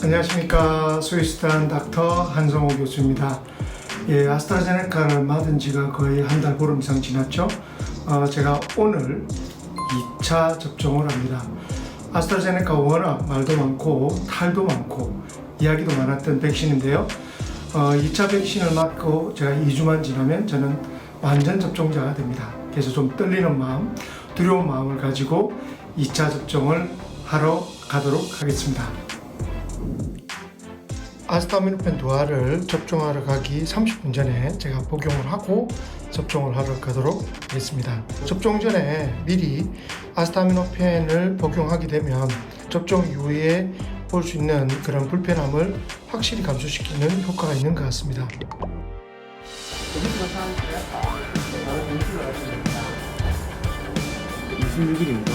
안녕하십니까. 스위스단 닥터 한성호 교수입니다. 예, 아스트라제네카를 맞은 지가 거의 한 달 보름 이상 지났죠. 제가 오늘 2차 접종을 합니다. 아스트라제네카 워낙 말도 많고 탈도 많고 이야기도 많았던 백신인데요. 2차 백신을 맞고 제가 2주만 지나면 저는 완전 접종자가 됩니다. 그래서 좀 떨리는 마음, 두려운 마음을 가지고 2차 접종을 하러 가도록 하겠습니다. 아스타미노펜 두알을 접종하러 가기 30분 전에 제가 복용을 하고 접종을 하러 가도록 하겠습니다. 접종 전에 미리 아스타미노펜을 복용하게 되면 접종 이후에 볼 수 있는 그런 불편함을 확실히 감소시키는 효과가 있는 것 같습니다. 26일입니다.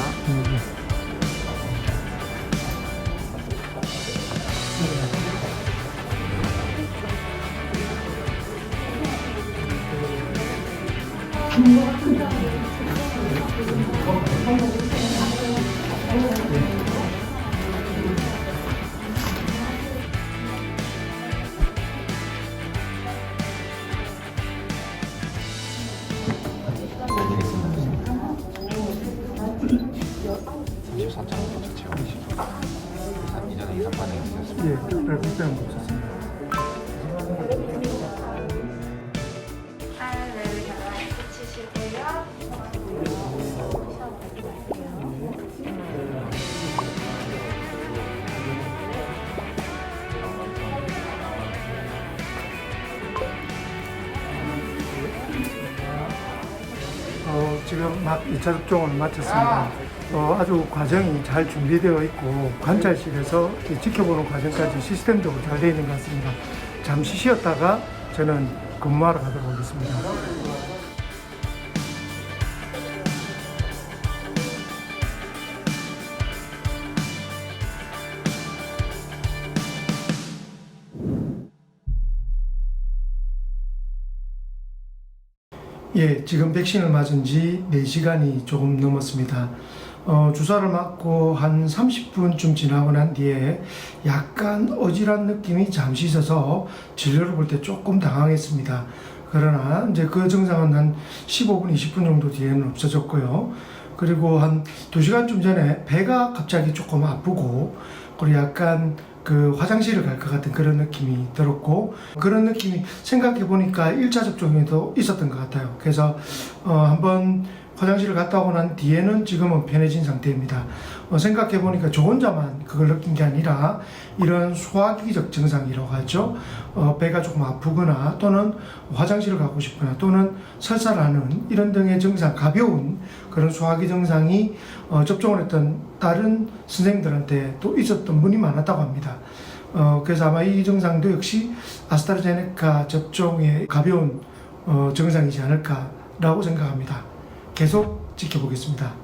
이전에 이상 반응이 있었습니다. 예, 별 불편함 없었습니다. 지금 막 2차 접종을 마쳤습니다. 아주 과정이 잘 준비되어 있고 관찰실에서 지켜보는 과정까지 시스템적으로 잘 되어 있는 것 같습니다. 잠시 쉬었다가 저는 근무하러 가도록 하겠습니다. 예, 지금 백신을 맞은 지 4시간이 조금 넘었습니다. 주사를 맞고 한 30분쯤 지나고 난 뒤에 약간 어지러운 느낌이 잠시 있어서 진료를 볼 때 조금 당황했습니다. 그러나 이제 그 증상은 한 15분, 20분 정도 뒤에는 없어졌고요. 그리고 한 2시간쯤 전에 배가 갑자기 조금 아프고, 그리고 약간 그 화장실을 갈 것 같은 그런 느낌이 들었고, 그런 느낌이 생각해 보니까 1차 접종에도 있었던 것 같아요. 그래서 한번 화장실을 갔다 오고 난 뒤에는 지금은 편해진 상태입니다. 생각해 보니까 저 혼자만 그걸 느낀 게 아니라 이런 소화기적 증상이라고 하죠. 배가 조금 아프거나 또는 화장실을 가고 싶거나 또는 설사하는 이런 등의 증상, 가벼운 그런 소화기 증상이 접종을 했던 다른 선생님들한테 또 있었던 분이 많았다고 합니다. 그래서 아마 이 증상도 역시 아스트라제네카 접종의 가벼운 증상이지 않을까라고 생각합니다. 계속 지켜보겠습니다.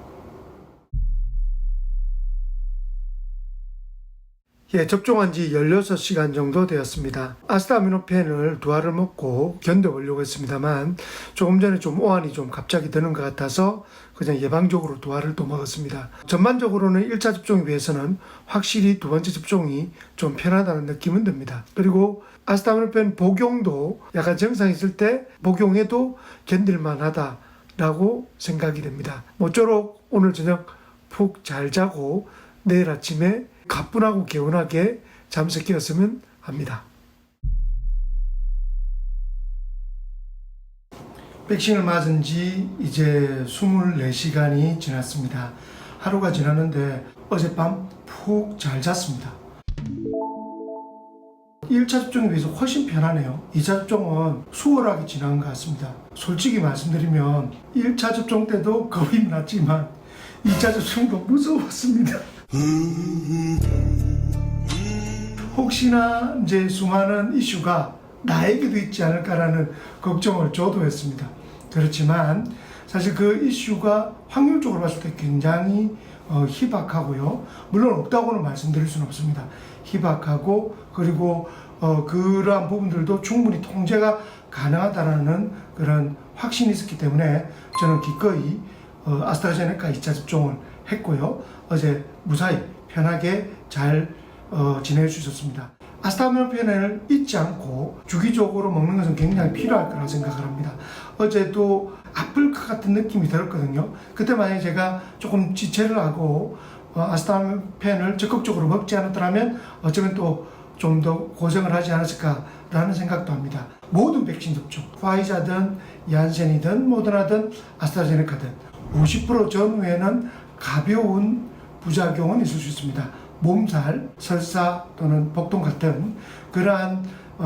예, 접종한 지 16시간 정도 되었습니다. 아스타미노펜을 2알을 먹고 견뎌보려고 했습니다만 조금 전에 좀 오한이 좀 갑자기 드는 것 같아서 그냥 예방적으로 2알을 또 먹었습니다. 전반적으로는 1차 접종에 비해서는 확실히 2번째 접종이 좀 편하다는 느낌은 듭니다. 그리고 아스타미노펜 복용도 약간 증상이 있을 때 복용해도 견딜만 하다 라고 생각이 됩니다. 모쪼록 오늘 저녁 푹 잘 자고 내일 아침에 가뿐하고 개운하게 잠에서 깨었으면 합니다. 백신을 맞은 지 이제 24시간이 지났습니다. 하루가 지났는데 어젯밤 푹 잘 잤습니다. 1차 접종에 비해서 훨씬 편하네요. 2차 접종은 수월하게 지난 것 같습니다. 솔직히 말씀드리면 1차 접종 때도 겁이 났지만 2차 접종도 무서웠습니다. 혹시나 이제 수많은 이슈가 나에게도 있지 않을까라는 걱정을 저도 했습니다. 그렇지만 사실 그 이슈가 확률적으로 봤을 때 굉장히 희박하고요. 물론 없다고는 말씀드릴 수는 없습니다. 희박하고 그리고 그러한 부분들도 충분히 통제가 가능하다는 그런 확신이 있었기 때문에 저는 기꺼이 아스트라제네카 2차 접종을 했고요. 어제 무사히 편하게 잘 진행해 주셨습니다. 아스타민오펜을 잊지 않고 주기적으로 먹는 것은 굉장히 필요할 거라고 생각을 합니다. 어제도 아플 것 같은 느낌이 들었거든요. 그때 만약에 제가 조금 지체를 하고 아스타민오펜을 적극적으로 먹지 않았더라면 어쩌면 또 좀 더 고생을 하지 않았을까라는 생각도 합니다. 모든 백신 접종, 화이자든 얀센이든 모더나든 아스트라제네카든 50% 전후에는 가벼운 부작용은 있을 수 있습니다. 몸살, 설사 또는 복통 같은 그러한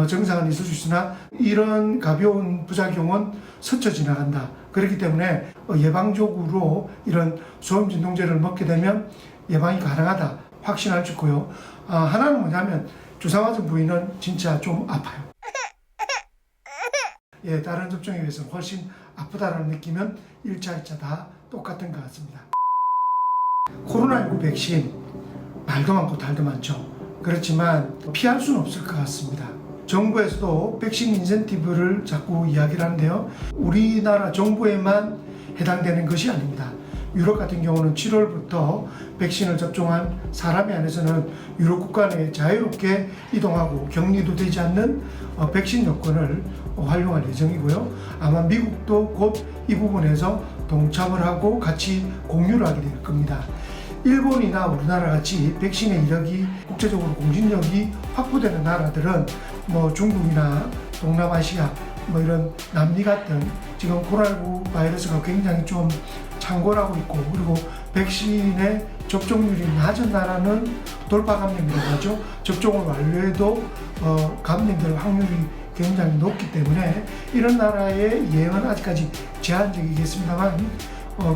증상은 있을 수 있으나 이런 가벼운 부작용은 스쳐 지나간다. 그렇기 때문에 예방적으로 이런 소염진동제를 먹게 되면 예방이 가능하다 확신할 수 있고요. 하나는 뭐냐면 주사 맞은 부위는 진짜 좀 아파요. 예, 다른 접종에 비해서는 훨씬 아프다는 느낌은 1차, 2차 다 똑같은 것 같습니다. 코로나19 백신 말도 많고 달도 많죠. 그렇지만 피할 수는 없을 것 같습니다. 정부에서도 백신 인센티브를 자꾸 이야기를 하는데요. 우리나라 정부에만 해당되는 것이 아닙니다. 유럽 같은 경우는 7월부터 백신을 접종한 사람에 한해서는 유럽 국가 내에 자유롭게 이동하고 격리도 되지 않는 백신 여권을 활용할 예정이고요. 아마 미국도 곧 이 부분에서 동참을 하고 같이 공유를 하게 될 겁니다. 일본이나 우리나라 같이 백신의 이력이 국제적으로 공신력이 확보되는 나라들은 뭐 중국이나 동남아시아 뭐 이런 남미 같은 지금 코로나19 바이러스가 굉장히 좀 창궐하고 있고 그리고 백신의 접종률이 낮은 나라는 돌파 감염이라고 하죠. 접종을 완료해도 감염될 확률이 굉장히 높기 때문에 이런 나라의 예행은 아직까지 제한적이겠습니다만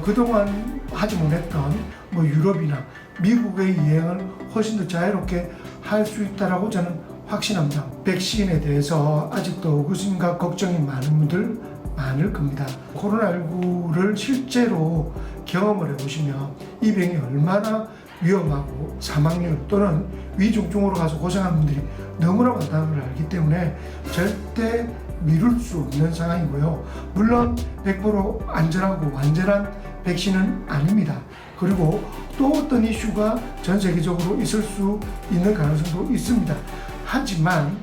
그동안 하지 못했던 뭐 유럽이나 미국의 예행을 훨씬 더 자유롭게 할 수 있다라고 저는 확신합니다. 백신에 대해서 아직도 의구심과 걱정이 많은 분들 많을 겁니다. 코로나19를 실제로 경험을 해보시면 이 병이 얼마나 위험하고 사망률 또는 위중증으로 가서 고생하는 분들이 너무나 많다는 걸 알기 때문에 절대 미룰 수 없는 상황이고요. 물론 100% 안전하고 완전한 백신은 아닙니다. 그리고 또 어떤 이슈가 전 세계적으로 있을 수 있는 가능성도 있습니다. 하지만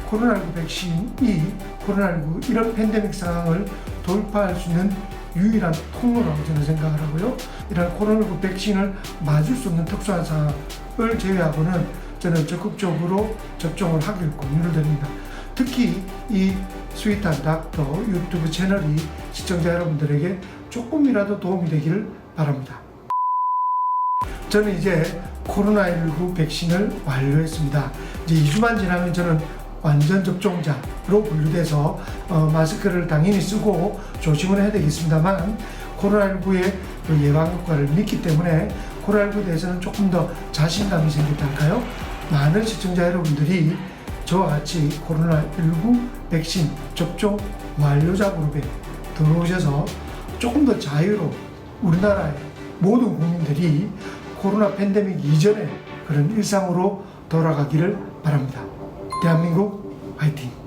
코로나19 백신이 코로나19 이런 팬데믹 상황을 돌파할 수 있는 유일한 통로라고 저는 생각을 하고요. 이런 코로나19 백신을 맞을 수 없는 특수한 상황을 제외하고는 저는 적극적으로 접종을 하길 권유를 드립니다. 특히 이 스윗한 닥터 유튜브 채널이 시청자 여러분들에게 조금이라도 도움이 되기를 바랍니다. 저는 이제 코로나19 백신을 완료했습니다. 이제 2주만 지나면 저는 완전 접종자로 분류돼서 마스크를 당연히 쓰고 조심을 해야 되겠습니다만 코로나19의 예방 효과를 믿기 때문에 코로나19에 대해서는 조금 더 자신감이 생겼다 할까요? 많은 시청자 여러분들이 저와 같이 코로나19 백신 접종 완료자 그룹에 들어오셔서 조금 더 자유로 우리나라의 모든 국민들이 코로나 팬데믹 이전의 그런 일상으로 돌아가기를 바랍니다. 대한민국 화이팅!